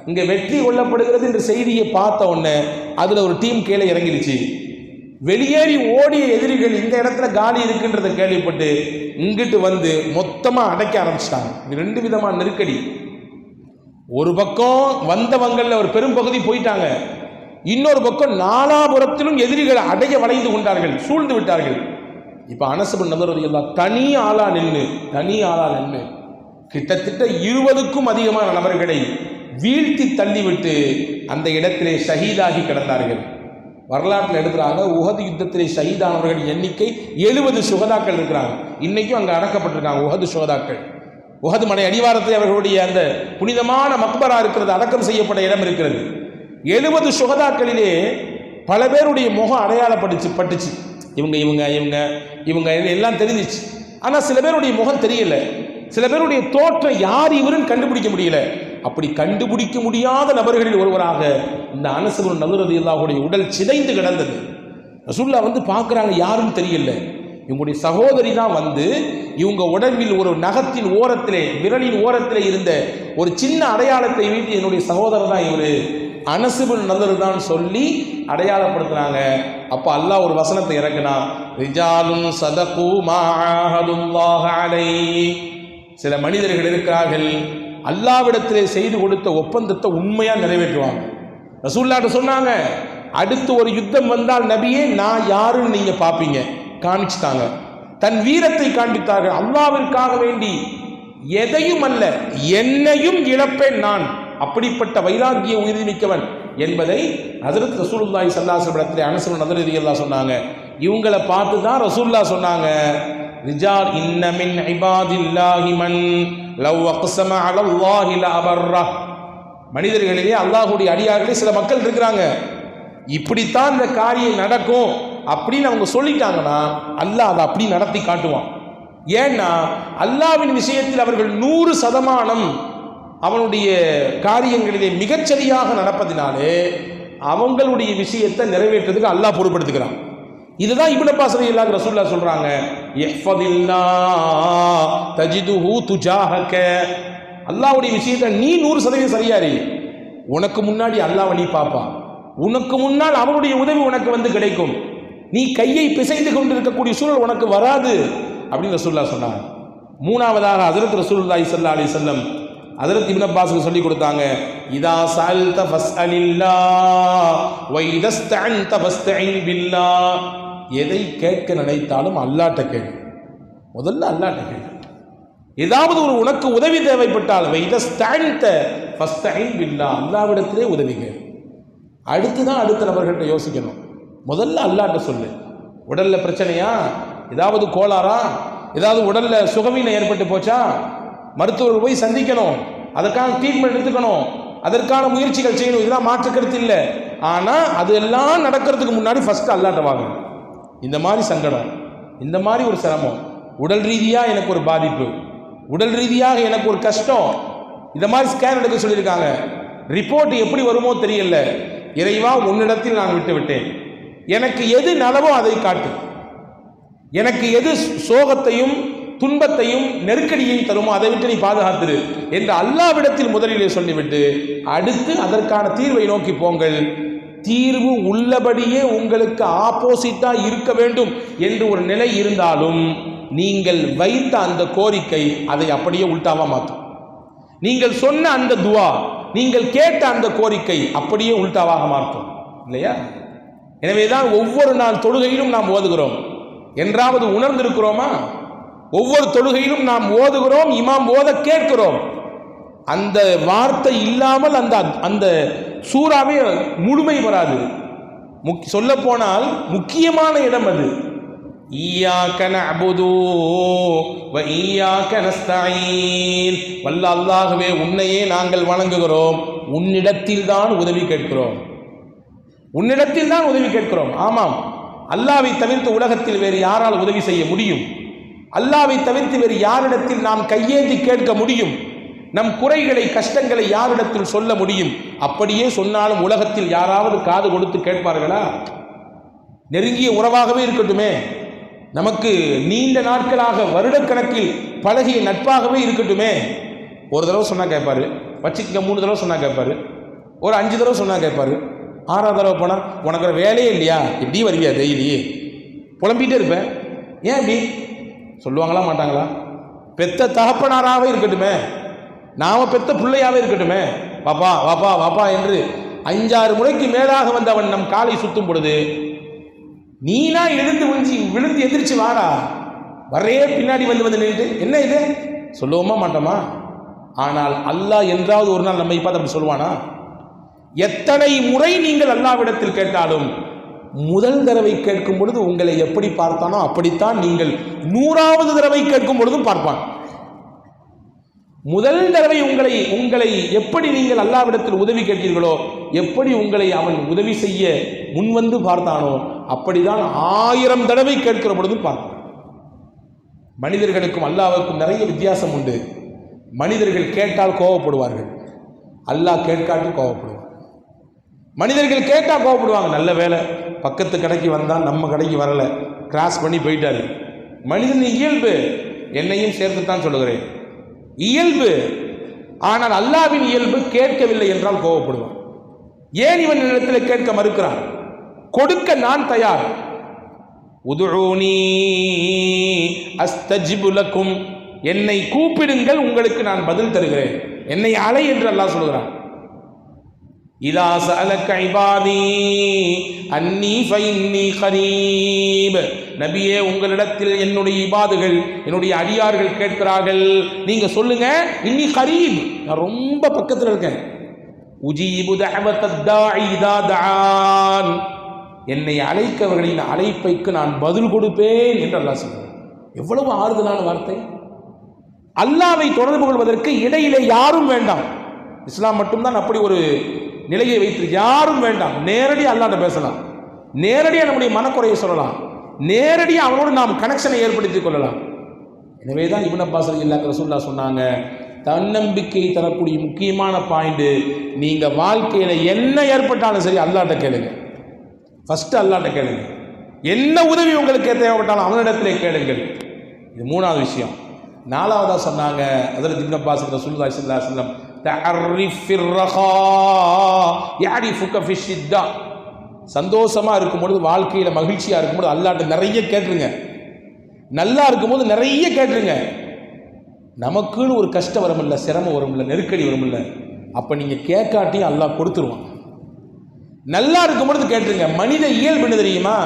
இங்கே வெற்றி கொள்ளப்படுகிறது என்ற செய்தியை பார்த்த உடனே அதில் ஒரு டீம் கீழே இறங்கிடுச்சு. வெளியேறி ஓடிய எதிரிகள் இந்த இடத்துல காலி இருக்குன்றதை கேள்விப்பட்டு இங்கிட்டு வந்து மொத்தமாக அடைக்க ஆரம்பிச்சிட்டாங்க. இது ரெண்டு விதமான நெருக்கடி. ஒரு பக்கம் வந்தவங்களில் ஒரு பெரும் பகுதி போயிட்டாங்க, இன்னொரு பக்கம் நாலாபுரத்திலும் எதிரிகள் அடைய வளைந்து கொண்டார்கள், சூழ்ந்து விட்டார்கள். இப்போ அனஸ் பின் நதர் ரலியல்லாஹு தனி ஆளா நின்று கிட்டத்தட்ட 20க்கும் அதிகமான நபர்களை வீழ்த்தி தள்ளிவிட்டு அந்த இடத்திலே ஷஹீதாகி கிடந்தார்கள். வரலாற்றில் எடுக்கிறாங்க, உஹது யுத்தத்திலே ஷஹீதானவர்கள் எண்ணிக்கை 70 சுகதாக்கள் இருக்கிறாங்க. இன்னைக்கும் அங்கே அடக்கப்பட்டிருக்காங்க உஹது சுகதாக்கள். உஹது மலை அடிவாரத்தில் அவர்களுடைய அந்த புனிதமான மக்பரா இருக்கிறது, அடக்கம் செய்யப்பட்ட இடம் இருக்கிறது. 70 சுகதாக்களிலே பல பேருடைய முகம் அடையாளப்பட்டுச்சு. இவங்க இவங்க இவங்க இவங்க எல்லாம் தெரிஞ்சிச்சு. ஆனால் சில பேருடைய முகம் தெரியல, சில பேருடைய தோற்றம் யார் இவருன்னு கண்டுபிடிக்க முடியல. அப்படி கண்டுபிடிக்க முடியாத நபர்களில் ஒருவராக இந்த அனஸ் பின் நதர் ரலியல்லாஹு அன்ஹு உடல் சிதைந்து கிடந்தது. ரசூலுல்லாஹ் வந்து பார்க்குறாங்க, யாரும் தெரியல. இவங்களுடைய சகோதரி தான் வந்து இவங்க உடம்பில் ஒரு நகத்தின் ஓரத்திலே, விரலின் ஓரத்திலே இருந்த ஒரு சின்ன அடையாளத்தை வீட்டு என்னுடைய சகோதரர் தான் இவர், அனஸ் பின் நதர் தான் சொல்லி அடையாளப்படுத்துறாங்க. அப்போ அல்லாஹ் ஒரு வசனத்தை இறக்குனா, ரிஜாலுன் சதகு மா ஆஹதுல்லாஹ அலைஹி, சில மனிதர்கள் இருக்கிறார்கள் அல்லாஹ்விடத்திலே செய்து கொடுத்த ஒப்பந்தத்தை உண்மையா நிறைவேற்றுவாங்க. ரசூலுல்லாஹ் சொன்னாங்க, அடுத்து ஒரு யுத்தம் வந்தால் நபியே நான் யாருன்னு நீங்க பார்ப்பீங்க. காமிச்சிட்டாங்க, தன் வீரத்தை காண்பித்தார்கள். அல்லாஹ்விற்காக வேண்டி எதையும் அல்ல என்னையும் இழப்பேன் நான், அப்படிப்பட்ட வைராக்கிய உறுதிமிக்கவன் என்பதை ஹஜ்ரத் ரசூலுல்லாஹி ஸல்லல்லாஹு அலைஹி வஸல்லம் அனஸ் பின் நதர் ரலியல்லாஹு சொன்னாங்க. இவங்களை பார்த்து தான் ரசூலுல்லாஹ் சொன்னாங்க, ரிஜால் இன்ன மின் இபாதில்லாஹி மன் லவ் அக்ஸம அலல்லாஹி லஅபர்ர, மனிதர்களிலே அல்லாஹ்வுடைய அடியார்களே சில மக்கள் இருக்கிறாங்க, இப்படித்தான் இந்த காரியம் நடக்கும் அப்படின்னு அவங்க சொல்லிட்டாங்கன்னா அல்லாஹ் அதை அப்படி நடத்தி காட்டுவான். ஏன்னா அல்லாஹ்வின் விஷயத்தில் அவர்கள் 100% அவனுடைய காரியங்களிலே மிகச்சரியாக நடப்பதினாலே அவங்களுடைய விஷயத்தை நிறைவேற்றதுக்கு அல்லாஹ் பொறுப்படுத்துகிறான். இதுதான் இப்னு அப்பாஸ் ரலியல்லாஹு அன்ஹு ரசூலுல்லாஹ் சொல்றாங்க, இஹ்ஃபதில்லாஹ் தஜிதுஹு துஜாஹக, அல்லாஹ்வுடைய விஷயத்தை நீ 100% சரியாரி, உனக்கு முன்னாடி அல்லாஹ்வை நீ பாப்பான், உனக்கு முன்னால் அவனுடைய உதவி உனக்கு வந்து கிடைக்கும், நீ கையை பிசைந்து கொண்டிருக்கக்கூடிய சூழல் உனக்கு வராது அப்படின்னு ரசூலுல்லாஹ் சொன்னாங்க. மூணாவதாக ஹஜ்ரத் ரசூலுல்லாஹி ஸல்லல்லாஹு அலைஹி வஸல்லம் ஹஜ்ரத் இப்னு அப்பாஸ்க்கு சொல்லி கொடுத்தாங்க, இதா சஅல்த ஃபஸ்அலில்லாஹ் வ இதஸ்தஅன்த ஃபஸ்தஇன் பில்லாஹ், எதை கேட்க நினைத்தாலும் அல்லாஹ்ட்ட கேளு, முதல்ல அல்லாஹ்ட்ட கேளு. ஏதாவது ஒரு உனக்கு உதவி தேவைப்பட்டால் வ இதஸ்தஅன்த ஃபஸ்தஇன் பில்லாஹ், அல்லாஹ்விடத்திலே உதவி கேளு. அடுத்துதான் அடுத்த நபர்கள்ட்ட யோசிக்கணும். முதல்ல அல்லாஹ்ட்ட சொல்லு. உடல்ல பிரச்சனையா, ஏதாவது கோளாறா, ஏதாவது உடல்ல சுகவீனம் ஏற்பட்டு போச்சா, மருத்துவர் போய் சந்திக்கணும், அதற்கான ட்ரீட்மெண்ட் எடுத்துக்கணும், அதற்கான முயற்சிகள் செய்யணும், இதெல்லாம் மாற்று கருத்து இல்லை. ஆனால் அது எல்லாம் நடக்கிறதுக்கு முன்னாடி ஃபர்ஸ்ட் அல்லாஹ்ட்ட வாங்க. இந்த மாதிரி சங்கடம், இந்த மாதிரி ஒரு சிரமம், உடல் ரீதியாக எனக்கு ஒரு பாதிப்பு, உடல் ரீதியாக எனக்கு ஒரு கஷ்டம், இந்த மாதிரி ஸ்கேன் எடுக்க சொல்லியிருக்காங்க, ரிப்போர்ட் எப்படி வருமோ தெரியல, இறைவா உன்னிடத்தில் நான் விட்டு விட்டேன், எனக்கு எது நலவோ அதை காட்டு, எனக்கு எது சோகத்தையும் துன்பத்தையும் நெருக்கடியையும் தருமோ அதை விட்டு நீ பாதுகாத்துரு என்று அல்லாஹ்விடத்தில் முதலிலே சொல்லிவிட்டு அடுத்து அதற்கான தீர்வை நோக்கி போங்கள். தீர்வு உள்ளபடியே உங்களுக்கு ஆப்போசிட்டா இருக்க வேண்டும் என்று ஒரு நிலை இருந்தாலும் நீங்கள் வைத்த அந்த கோரிக்கை அதை அப்படியே உல்டாவா மாற்றும். நீங்கள் சொன்ன அந்த துவா, நீங்கள் கேட்ட அந்த கோரிக்கை அப்படியே உல்டாவாக மாற்றும் இல்லையா? எனவேதான் ஒவ்வொரு நாள் தொழுகையிலும் நாம் ஓதுகிறோம். என்றாவது உணர்ந்திருக்கிறோமா? ஒவ்வொரு தொழுகையிலும் நாம் ஓதுகிறோம், இமாம் ஓத கேட்கிறோம். அந்த வார்த்தை இல்லாமல் அந்த அந்த சூறாவே முழுமை வராது. சொல்ல போனால் முக்கியமான இடம் அது. ஈயாக்க நஅ்புது வ ஈயாக்க நஸ்தஈன், வல்ல அல்லாஹ்வே உன்னையே நாங்கள் வணங்குகிறோம், உன்னிடத்தில் தான் உதவி கேட்கிறோம், உன்னிடத்தில் தான் உதவி கேட்கிறோம். ஆமாம், அல்லாஹ்வை தவிர்த்து உலகத்தில் வேறு யாரால் உதவி செய்ய முடியும்? அல்லாஹ்வை தவிர்த்து வேறு யாரிடத்தில் நாம் கையேந்தி கேட்க முடியும்? நம் குறைகளை கஷ்டங்களை யாரிடத்தில் சொல்ல முடியும்? அப்படியே சொன்னாலும் உலகத்தில் யாராவது காது கொடுத்து கேட்பார்களா? நெருங்கிய உறவாகவே இருக்கட்டுமே, நமக்கு நீண்ட நாட்களாக வருடக்கணக்கில் பழகிய நட்பாகவே இருக்கட்டுமே, ஒரு தடவை சொன்னால் கேட்பாரு, வச்சுக்க 3 தடவை சொன்னால் கேட்பாரு, ஒரு 5 தடவை சொன்னால் கேட்பாரு, 6ஆவது தடவை போனால் உனக்கு வேலையே இல்லையா, இப்படி வருவியா டெய்லி, புலம்பிகிட்டே இருப்பேன். ஏன் இப்படி சொல்லுவாங்களா மாட்டாங்களா? பெத்த தகப்பனாராகவே இருக்கட்டுமே, நாம பெத்த பிள்ளையாகவே இருக்கட்டுமே, வாப்பா வாப்பா வாப்பா என்று 5-6 முறைக்கு மேலாக வந்து அவன் நம் காலை சுத்தும் பொழுது நீனா விழுந்து எதிர்த்து வாடா, வரே பின்னாடி வந்து நின்று என்ன இது சொல்லுவோமா மாட்டோமா? ஆனால் அல்லாஹ் என்றாவது ஒரு நாள் நம்மை பார்த்து அப்படி சொல்லுவானா? எத்தனை முறை நீங்கள் அல்லாஹ்விடத்தில் கேட்டாலும் முதல் தடவை கேட்கும் பொழுது உங்களை எப்படி பார்த்தானோ அப்படித்தான் நீங்கள் 100வது தடவை கேட்கும் பொழுதும் பார்ப்பான். முதல் தடவை உங்களை எப்படி நீங்கள் அல்லாஹ்விடத்தில் உதவி கேட்டீர்களோ, எப்படி உங்களை அவன் உதவி செய்ய முன்வந்து பார்த்தானோ அப்படிதான் 1000 தடவை கேட்கிற பொழுதும் பார்ப்பான். மனிதர்களுக்கும் அல்லாஹ்வுக்கும் நிறைய வித்தியாசம் உண்டு. மனிதர்கள் கேட்டால் கோபப்படுவார்கள், அல்லாஹ் கேட்காட்டி கோபப்படுவார். மனிதர்கள் கேட்டால் கோபப்படுவாங்க, நல்ல வேலை பக்கத்து கடைக்கு வந்தால் நம்ம கடைக்கு வரல, கிராஸ் பண்ணி போயிட்டாரு. மனிதன் இயல்பு, என்னையும் சேர்த்துத்தான் சொல்லுகிறேன், இயல்பு. ஆனால் அல்லாஹ்வின் இயல்பு கேட்கவில்லை என்றால் கோபப்படுவான். ஏன் இவன் இடத்தில் கேட்க மறுக்கிறான்? கொடுக்க நான் தயார். உதுஊனி அஸ்தஜிபு லக்கும், என்னை கூப்பிடுங்கள் உங்களுக்கு நான் பதில் தருகிறேன், என்னை அலை என்று அல்லாஹ் சொல்கிறான். இதா சஅலக இபாதி அன்னி ஃபஇன்னி கரீப், நபியே உங்களிடத்தில் என்னுடைய இபாதுகள் என்னுடைய அடியார்கள் கேட்கிறார்கள், நீங்க சொல்லுங்க இன்னி கரீப், நான் ரொம்ப பக்கத்தில் இருக்கேன். உஜீபு தஅவத்தத் தாஇ இதா தஆன், என்னை அழைக்கவர்களின் அழைப்பைக்கு நான் பதில் கொடுப்பேன் என்று அல்லாஹ் சொல்கிறார். எவ்வளவு ஆறுதலான வார்த்தை! அல்லாஹ்வை தொடர்பு கொள்வதற்கு இடையிலே யாரும் வேண்டாம். இஸ்லாம் மட்டும்தான் அப்படி ஒரு நிலையை வைத்து யாரும் வேண்டாம். நேரடியாக அல்லாஹ்ட்ட பேசலாம், நேரடியாக நம்முடைய மனக்குறையை சொல்லலாம், நேரடியாக அவனோடு நாம் கனெக்ஷனை ஏற்படுத்திக் கொள்ளலாம். எனவே தான் இப்னு அப்பாஸ் ரலியல்லாஹு சொன்னாங்க, தன்னம்பிக்கை தரக்கூடிய முக்கியமான பாயிண்ட், நீங்க வாழ்க்கையில என்ன ஏற்பட்டாலும் சரி அல்லாஹ்ட்ட கேளுங்க. ஃபர்ஸ்ட் அல்லாஹ்ட்ட கேளுங்க. என்ன உதவி உங்களுக்கு தேவைப்பட்டாலும் அவனிடத்திலே கேளுங்கள். இது 3வது விஷயம். 4வதா சொன்னாங்க ஹஜ்ரத் இப்னு அப்பாஸ் ரசூலுல்லாஹி ஸல்லல்லாஹு அலைஹி வஸல்லம், தஅர்ரிஃப் ஃபிர் ரஹா யஅரிஃபுக ஃபிஷ் ஷித்தா, சந்தோஷமா இருக்கும்போது வாழ்க்கையில மகிழ்ச்சியா இருக்கும்போது அல்லாஹ்ட்ட நிறைய கேட்குங்க. நல்லா இருக்கும்போது நிறைய கேட்குங்க. நமக்குன்னு ஒரு கஷ்டம் வரும்ல, சிரமம் வரும்ல, நெருக்கடி வரும்ல, அப்ப நீங்க கேட்காட்டியும் அல்லாஹ் கொடுத்துருவான். நல்லா இருக்கும்போது கேட்டுருங்க. மனித இயல்பு என்ன தெரியுமா?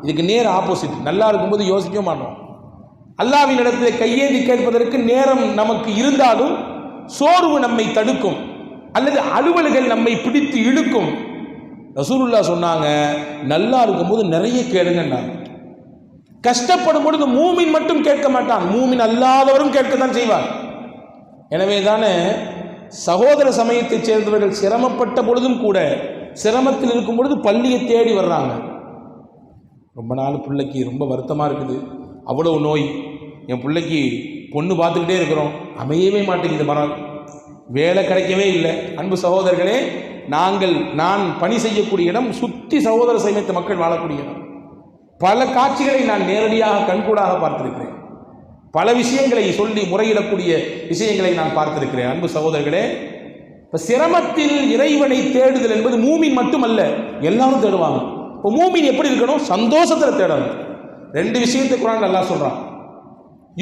இதுக்கு நேர் ஆப்போசிட். நல்லா இருக்கும்போது யோசிக்க மாட்டோம். அல்லாஹ்வின் இடத்தில் கையேந்தி கேட்பதற்கு நேரம் நமக்கு இருந்தாலும் சோர்வு நம்மை தடுக்கும், அல்லது அலுவல்கள் நம்மை பிடித்து இழுக்கும். ரசூலுல்லாஹ் சொன்னாங்க, நல்லா இருக்கும்போது நிறைய கேளுங்கன்னாங்க. கஷ்டப்படும் பொழுது மூமின் மட்டும் கேட்க மாட்டான், மூமின் அல்லாதவரும் கேட்கத்தான் செய்வார். எனவே தானே சகோதர சமயத்தைச் சேர்ந்தவர்கள் சிரமப்பட்ட பொழுதும் கூட, சிரமத்தில் இருக்கும் பொழுது பள்ளியை தேடி வர்றாங்க. ரொம்ப நாள் பிள்ளைக்கு ரொம்ப வருத்தமாக இருக்குது, அவ்வளவு நோய், என் பிள்ளைக்கு பொண்ணு பார்த்துக்கிட்டே இருக்கிறோம், அமையவே மாட்டேங்குது, மரம் வேலை கிடைக்கவே இல்லை. அன்பு சகோதரர்களே, நான் பணி செய்யக்கூடிய இடம் சுற்றி சகோதர சமயத்த மக்கள் வாழக்கூடிய இடம். பல காட்சிகளை நான் நேரடியாக கண்கூடாக பார்த்திருக்கிறேன். பல விஷயங்களை சொல்லி முறையிடக்கூடிய விஷயங்களை நான் பார்த்திருக்கிறேன். அன்பு சகோதரர்களே, இப்போ சிரமத்தில் இறைவனை தேடுதல் என்பது மூமின் மட்டுமல்ல, எல்லாரும் தேடுவாங்க. இப்போ மூமின் எப்படி இருக்கணும்? சந்தோஷத்தில் தேடணும். 2 விஷயத்தை குர்ஆன்ல அல்லாஹ் சொல்றான்.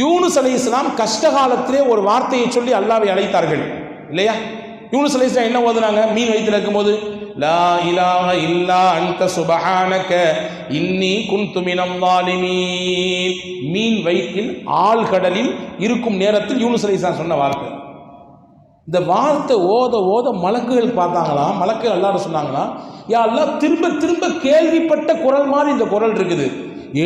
யூனுஸ் அலைஹிஸ்ஸலாம் கஷ்ட காலத்திலே ஒரு வார்த்தையை சொல்லி அல்லாஹ்வை அழைத்தார்கள் இல்லையா? யூனுஸ் அலைஹிஸ்ஸலாம் என்ன ஓதுனாங்க? மீன் வயிற்றில் இருக்கும்போது, லா இலாஹ இல்லா அன்த சுப்ஹானக இன்னி குன்து மினல் ஸாலிமீன். மீன் வயிற்றில் ஆழ்கடலில் இருக்கும் நேரத்தில் யூனுஸ் அலைஹிஸ்ஸலாம் சொன்ன வார்த்தை. இந்த வார்த்தை ஓத ஓத மலக்குகள் பார்த்தாங்களாம். மலக்குகள் அல்லாஹ்ட்ட சொன்னாங்களாம், யா அல்லாஹ், திரும்ப திரும்ப கேள்விப்பட்ட குரல் மாதிரி இந்த குரல் இருக்குது,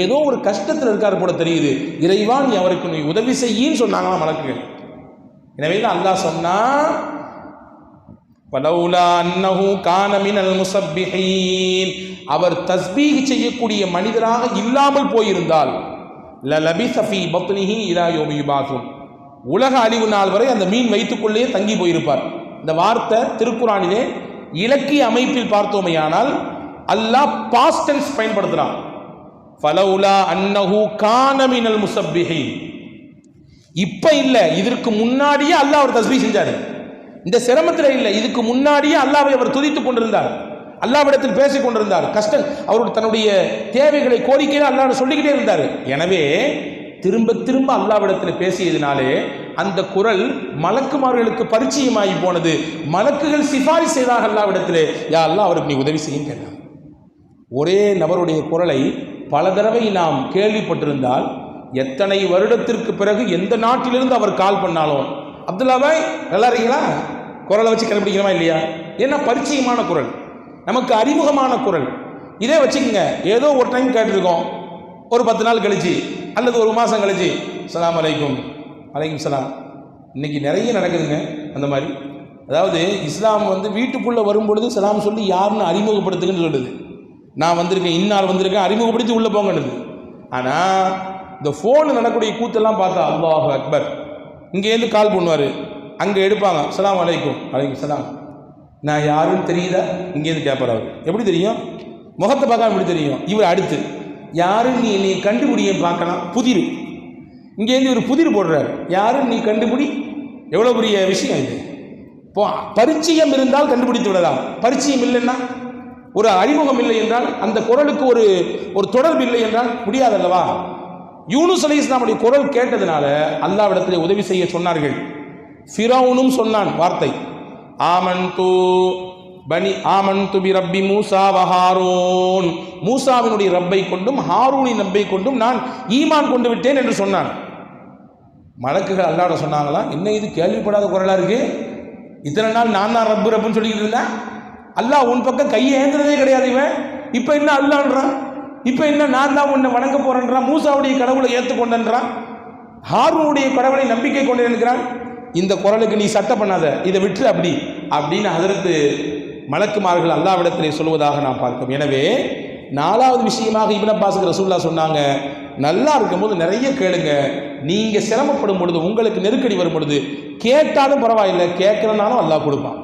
ஏதோ ஒரு கஷ்டத்தில் இருக்கார் போல தெரியுது, இறைவா நீ அவருக்கு நீ உதவி செய்யின்னு சொன்னாங்களாம் மலக்குகள். எனவே தான் அல்லாஹ் சொன்னா, பலௌலா அன்னஹு கான மினல் முஸப்பிஹீன், அவர் தஸ்பீஹ் செய்யக்கூடிய மனிதராக இல்லாமல் போயிருந்தால் லலபிஸ ஃபீ பத்னிஹி இலா யௌமி யுபாஸூன், உலக அழிவு நாள் வரை அந்த மீன் வயிற்றுக்குள்ளேயே தங்கி போயிருப்பார். இந்த வார்த்தை திருக்குரானிலே இலக்கிய அமைப்பில் பார்த்தோமையானால் அல்லாஹ் பாஸ்ட் டென்ஸ் பயன்படுத்துறான். ஃபலௌலா அன்னஹு கான மினல் முஸப்பிஹீன். இப்ப இல்ல, இதற்கு முன்னாடியே அல்லாஹ் அவர் தஸ்பீஹ் செஞ்சாரு. இந்த சிரமத்தில் இல்லை, இதுக்கு முன்னாடியே அல்லாஹ்வை அவர் துதித்துக் கொண்டிருந்தார், அல்லாஹ்விடத்தில் பேசிக் கொண்டிருந்தார். கஷ்டம் அவருடைய தன்னுடைய தேவைகளை கோரிக்கையை அல்லாஹ் சொல்லிக்கிட்டே இருந்தார். எனவே திரும்ப திரும்ப அல்லாஹ்விடத்தில் பேசியதினாலே அந்த குரல் மலக்குமார்களுக்கு பரிச்சயமாகி போனது. மலக்குகள் சிபாரிசு செய்தாக அல்லாஹ்விடத்திலே, யா அல்லாஹ் அவருக்கு நீ உதவி செய்யும் கேட்டார். ஒரே நபருடைய குரலை பல தடவை நாம் கேள்விப்பட்டிருந்தால் எத்தனை வருடத்திற்கு பிறகு எந்த நாட்டிலிருந்து அவர் கால் பண்ணாலும், அப்துல்லா பாய் நல்லா இருக்கீங்களா, குரலை வச்சு கண்டுபிடிக்கணுமா இல்லையா? ஏன்னா பரிச்சயமான குரல், நமக்கு அறிமுகமான குரல். இதே வச்சுக்கோங்க, ஏதோ ஒரு டைம் கேட்டிருக்கோம், ஒரு 10 நாள் கழிச்சு அல்லது ஒரு மாதம் கழிச்சு அஸ்ஸலாமு அலைக்கும், அலைக்கும் சலாம். இன்னைக்கு நிறைய நடக்குதுங்க அந்த மாதிரி. அதாவது இஸ்லாம் வீட்டுக்குள்ளே வரும்பொழுது சலாம் சொல்லி யாருன்னு அறிமுகப்படுத்துங்கன்னு சொல்லுது. நான் வந்திருக்கேன், இன்னார் வந்திருக்கேன், அறிமுகப்படுத்தி உள்ளே போங்கன்னுது. ஆனால் இந்த ஃபோனு நடக்கூடிய கூத்தெல்லாம் பார்த்தா அல்லாஹு அக்பர், இங்கேருந்து கால் பண்ணுவார், அங்கே எடுப்பாங்க, அஸ்ஸலாமு அலைக்கும், அலைக்கும் சலாம், நான் யாருன்னு தெரியுதா, இங்கேருந்து கேட்பார். அவர் எப்படி தெரியும்? முகத்தை பார்க்காம எப்படி தெரியும்? இவர் அடுத்து யாருன்னு நீ என்னை கண்டுபிடிய பார்க்கலாம், புதிர், இங்கேருந்து ஒரு புதிர் போடுறாரு, யாருன்னு நீ கண்டுபிடி. எவ்வளோ பெரிய விஷயம் இது. இப்போ பரிச்சயம் இருந்தால் கண்டுபிடித்து விடலாம், பரிச்சயம் இல்லைன்னா, ஒரு அறிமுகம் இல்லை என்றால், அந்த குரலுக்கு ஒரு தொடர்பு இல்லை என்றால் முடியாதல்லவா? யூனுஸ் அலைஹிஸ்ஸலாமுடைய குரல் கேட்டதுனால அல்லாஹ்விடத்தில் உதவி செய்ய சொன்னார்கள். ஃபிரௌனும் சொன்னான் வார்த்தை, ஆமன்து பி ரப்பி மூசா வ ஹாரூன், மூசாவினுடைய ரப்பை கொண்டும் ஹாரூனின் ரப்பை கொண்டும் நான் ஈமான் கொண்டு விட்டேன் என்று சொன்னான். மலக்குகள் அல்லாஹ்விட சொன்னாங்களா, என்ன இது கேள்விப்படாத குரலா இருக்கு, இத்தனை நாள் நான் தான் ரப்பு ரப்புன்னு சொல்லிக்கிட்டு இருந்தேன், அல்லாஹ் உன் பக்கம் கையை ஏந்திரதே கிடையாது, இவன் இப்போ என்ன அல்லாஹ்ன்றான், இப்போ என்ன நான் தான் உன்னை வணங்க போறேன்றான், மூசாவுடைய கடவுளை ஏற்றுக்கொண்டன்றான், ஹாரூனுடைய கடவுளை நம்பிக்கை கொண்டு இருக்கிறான். இந்த குரலுக்கு நீ சட்டம் பண்ணாத, இதை விட்டு அப்படின்னு ஹதரத்து மலக்குமார்கள் அல்லாஹ்விடத்திலே சொல்வதாக நாம் பார்க்கிறோம். எனவே 4வது விஷயமாக இப்னு அப்பாஸ் ரசூலுல்லாஹ் சொன்னாங்க, நல்லா இருக்கும்போது நிறைய கேளுங்க, நீங்க சிரமப்படும் பொழுது, உங்களுக்கு நெருக்கடி வரும் பொழுது கேட்டாலும் பரவாயில்லை, கேட்கலனாலும் அல்லாஹ் கொடுப்பான்.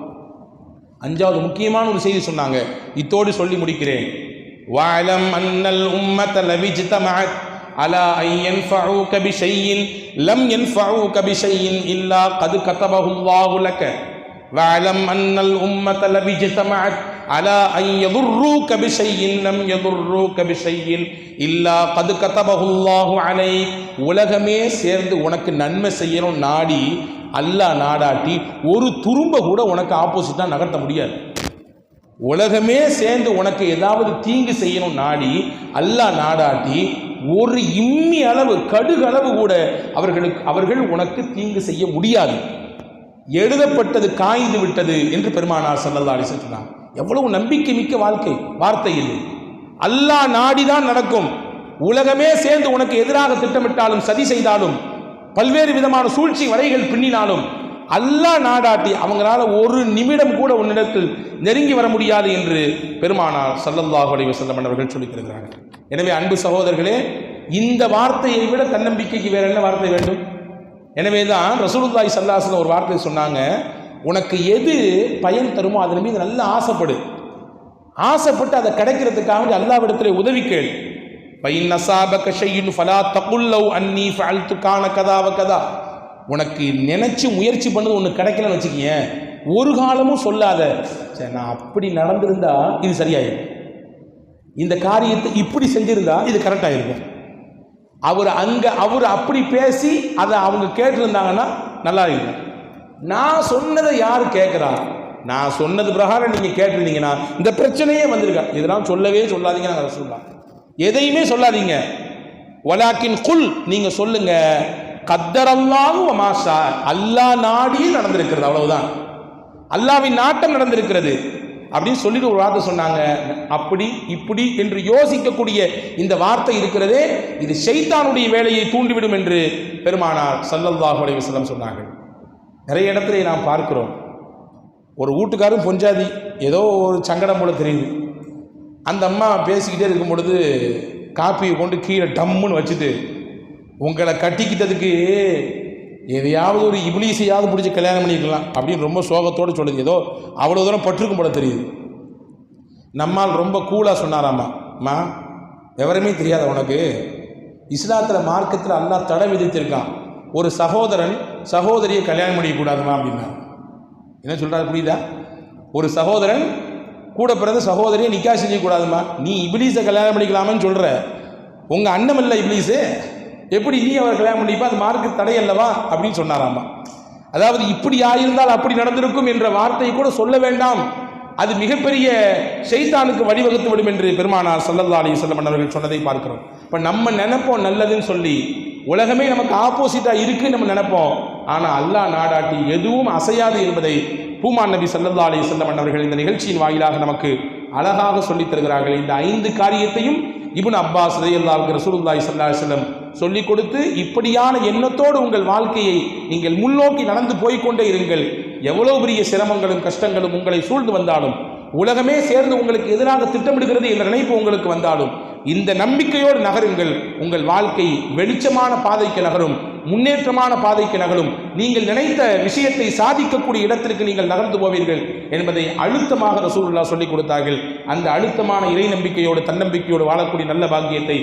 5வது முக்கியமான ஒரு செய்தி சொன்னாங்க, இத்தோடு சொல்லி முடிக்கிறேன். வஅலம் அன்னல் உம்மத லவிஜ்தமஅத் அலா அன் யன்ஃபஉக பிஷைஇன் லம் யன்ஃபஉக பிஷைஇன் இல்லா கத் கதபஹு அல்லாஹு லக. வஅலம் அன்னல் உம்மத லவிஜ்தமஅத் அலா அன் யதுர்ருக பிஷைஇன் லம் யதுர்ருக பிஷைஇன் இல்லா கத் கதபஹு அல்லாஹு அலைக். உலகமே சேர்ந்து உனக்கு நன்மை செய்யணும் நாடி அல்லாஹ் நாடாட்டி ஒரு துரும்ப கூட உனக்கு ஆப்போசிட்டாக நகர்த்த முடியாது. உலகமே சேர்ந்து உனக்கு ஏதாவது தீங்கு செய்யணும் நாடி அல்லாஹ் நாடாட்டி ஒரு இம்மி அளவு, கடுகு அளவு கூட அவர்கள் உனக்கு தீங்கு செய்ய முடியாது. எழுதப்பட்டது காய்ந்து விட்டது என்று பெருமானார் ஸல்லல்லாஹு அலைஹி வஸல்லம் சொன்னாங்க. எவ்வளவு நம்பிக்கை மிக்க வார்த்தை இது. அல்லாஹ் நாடிதான் நடக்கும். உலகமே சேர்ந்து உனக்கு எதிராக திட்டமிட்டாலும், சதி செய்தாலும், பல்வேறு விதமான சூழ்ச்சி வலைகள் பின்னினாலும், அல்லாஹ் நாடாட்டி அவங்களால ஒரு நிமிடம் கூட உன்னிடத்தில் நெருங்கி வர முடியாது என்று பெருமானார் ஸல்லல்லாஹு அலைஹி வஸல்லம் அவர்கள் சொல்லியிருக்கிறார்கள். எனவே அன்பு சகோதரர்களே, இந்த வார்த்தையை விட தன்னம்பிக்கைக்கு வேற என்ன வார்த்தை வேண்டும்? எனவே தான் ரசூலுல்லாஹி ஸல்லல்லாஹு அலைஹி வஸல்லம் ஒரு வார்த்தை சொன்னாங்க, உனக்கு எது பயன் தருமோ அதன் மீது நல்லா ஆசைப்பட்டு அதை கிடைக்கிறதுக்காக அல்லாஹ்விடத்தில் உதவி கேள். ஃபைன் அஸாபக ஷைஇன் ஃபலா தகுல் லவ் அன்னி ஃபஅல்து கான கதா வ கதா. உனக்கு நினைச்சு முயற்சி பண்ணது ஒன்று கிடைக்கலன்னு வச்சுக்கிய, ஒரு காலமும் சொல்லாத, சரி நான் அப்படி நடந்திருந்தா இது சரியாயிருக்கும், இந்த காரியத்தை இப்படி செஞ்சிருந்தா இது கரெக்டாயிருக்கும். அவர் அப்படி பேசி அதை அவங்க கேட்டிருந்தாங்கன்னா நல்லா இருக்கும். நான் சொன்னதை யார் கேட்குறா, நான் சொன்னது பிரகாரம் நீங்கள் கேட்டிருந்தீங்கன்னா இந்த பிரச்சனையே வந்திருக்கா. இதெல்லாம் சொல்லவே சொல்லாதீங்க, நாங்கள் சொல்லலாம், எதையுமே சொல்லாதீங்க. வலாக்கின் குல், நீங்க சொல்லுங்க, கத்தரல்லாஹு வ மாஷா, அல்லாஹ் நாடியே நடந்திருக்கிறது, அவ்வளவுதான், அல்லாஹ்வின் நாட்டம் நடந்திருக்கிறது அப்படின்னு சொல்லிட்டு ஒரு வார்த்தை சொன்னாங்க. அப்படி இப்படி என்று யோசிக்கக்கூடிய இந்த வார்த்தை இருக்கிறதே, இது ஷைத்தானுடைய வேலையை தூண்டிவிடும் என்று பெருமானார் ஸல்லல்லாஹு அலைஹி வஸல்லம் சொன்னார்கள். நிறைய இடத்துல நாம் பார்க்கிறோம், ஒரு வீட்டுக்காரும் பொஞ்சாதி ஏதோ ஒரு சங்கடம் போல தெரியுது, அந்த அம்மா பேசிக்கிட்டே இருக்கும் பொழுது காப்பியை கொண்டு கீழே டம்முன்னு வச்சுட்டு, உங்களை கட்டிக்கிட்டதுக்கு எதையாவது ஒரு இப்லீஸையாவது பிடிச்சி கல்யாணம் பண்ணிக்கலாம் அப்படின்னு ரொம்ப சோகத்தோடு சொல்லுது. ஏதோ அவ்வளோ தூரம் பற்றுக்கும் போல தெரியுது. நம்மால் ரொம்ப கூலாக சொன்னாராம்மா, அம்மா எவருமே தெரியாத உனக்கு இஸ்லாத்தில் மார்க்கத்தில் அல்லாஹ் தடை விதித்திருக்கான், ஒரு சகோதரன் சகோதரியை கல்யாணம் பண்ணிக்கக்கூடாதுமா அப்படின்னா. என்ன சொல்கிறாரு புரியுதா? ஒரு சகோதரன் கூட பிறந்த சகோதரியை நிக்கா செஞ்சக்கூடாதுமா. நீ இப்லீஸை கல்யாணம் பண்ணிக்கலாமான்னு சொல்கிற, உங்கள் அண்ணன் இல்லை இப்லீஸு, எப்படி நீ அவர் கல்யாணம் பண்ணிப்பா, அது மார்க்கு தடை அல்லவா அப்படின்னு சொன்னாராம்மா. அதாவது இப்படி ஆயிருந்தால் அப்படி நடந்திருக்கும் என்ற வார்த்தையை கூட சொல்ல வேண்டாம், அது மிகப்பெரிய ஷைத்தானுக்கு வழிவகுத்து விடும் என்று பெருமானார் ஸல்லல்லாஹு அலைஹி வஸல்லம் அவர்கள் சொன்னதை பார்க்கிறோம். இப்போ நம்ம நினைப்போம் நல்லதுன்னு சொல்லி, உலகமே நமக்கு ஆப்போசிட்டாக இருக்குன்னு நம்ம நினைப்போம். ஆனால் அல்லாஹ் நாடாட்டி எதுவும் அசையாது என்பதை பூமான் நபி ஸல்லல்லாஹு அலைஹி வஸல்லம் அவர்கள் இந்த நிகழ்ச்சியின் வாயிலாக நமக்கு அழகாக சொல்லித் தருகிறார்கள். இந்த 5 காரியத்தையும் இப்னு அப்பாஸ் ரலியல்லாஹு அன்ஹு ரசூலுல்லாஹி ஸல்லல்லாஹு அலைஹி வஸல்லம் சொல்லிக் கொடுத்து, இப்படியான எண்ணத்தோடு உங்கள் வாழ்க்கையை நீங்கள் முன்னோக்கி நடந்து போய்கொண்டே இருங்கள். எவ்வளவு பெரிய சிரமங்களும் கஷ்டங்களும் உங்களை சூழ்ந்து வந்தாலும், உலகமே சேர்ந்து உங்களுக்கு எதிராக திட்டமிடுகிறது என்ற நினைப்பு உங்களுக்கு வந்தாலும், இந்த நம்பிக்கையோடு நகருங்கள். உங்கள் வாழ்க்கை வெளிச்சமான பாதைக்கு நகரும், முன்னேற்றமான பாதைக்கு நகரும். நீங்கள் நினைத்த விஷயத்தை சாதிக்கக்கூடிய இடத்திற்கு நீங்கள் நகர்ந்து போவீர்கள் என்பதை அழுத்தமாக ரசூலுல்லாஹ் சொல்லிக் கொடுத்தார்கள். அந்த அழுத்தமான இறை நம்பிக்கையோடு தன்னம்பிக்கையோடு வாழக்கூடிய நல்ல பாக்கியத்தை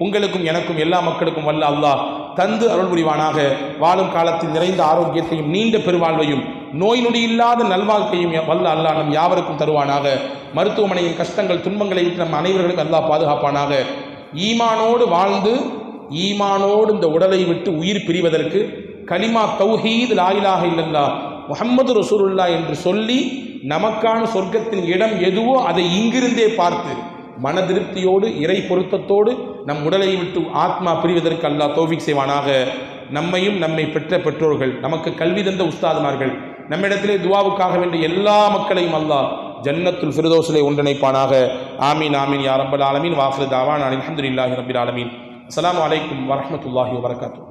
உங்களுக்கும் எனக்கும் எல்லா மக்களுக்கும் வல்ல அல்லாஹ் தந்து அருள் புரிவானாக. வாழும் காலத்தில் நிறைந்த ஆரோக்கியத்தையும் நீண்ட பெருவாழ்வையும் நோய் நொடி இல்லாத நல்வாழ்க்கையும் வல்ல அல்லாஹ் நம் யாவருக்கும் தருவானாக. மருத்துவமனையின் கஷ்டங்கள் துன்பங்களை விட்டு நம் அனைவர்களுக்கும் அல்லாஹ் பாதுகாப்பானாக. ஈமானோடு வாழ்ந்து ஈமானோடு இந்த உடலை விட்டு உயிர் பிரிவதற்கு கலிமா தௌஹீத் லா இலாஹ இல்லல்லாஹ் முஹம்மது ரசூலுல்லாஹ் என்று சொல்லி நமக்கான சொர்க்கத்தின் இடம் எதுவோ அதை இங்கிருந்தே பார்த்து மன திருப்தியோடு இறை பொருத்தத்தோடு நம் உடலை விட்டு ஆத்மா பிரிவதற்கு அல்லாஹ் தௌஃபீக் செய்வானாக. நம்மையும் நம்மை பெற்ற பெற்றோர்கள், நமக்கு கல்வி தந்த உஸ்தாதுமார்கள், நம்மிடத்திலே துவாவுக்காக வேண்டிய எல்லா மக்களையும் அல்லாஹ் ஜன்னத்துல் ஃபிர்தௌஸிலே ஒன்றிணைப்பானாக. ஆமீன் ஆமீன் யா ரப்பல் ஆலமீன். வாஃபிரு தாவானா அல்ஹம்துலில்லாஹி ரப்பில் ஆலமீன். அஸ்ஸலாமு அலைக்கும் வரஹ்மத்துல்லாஹி வபரகாத்துஹு.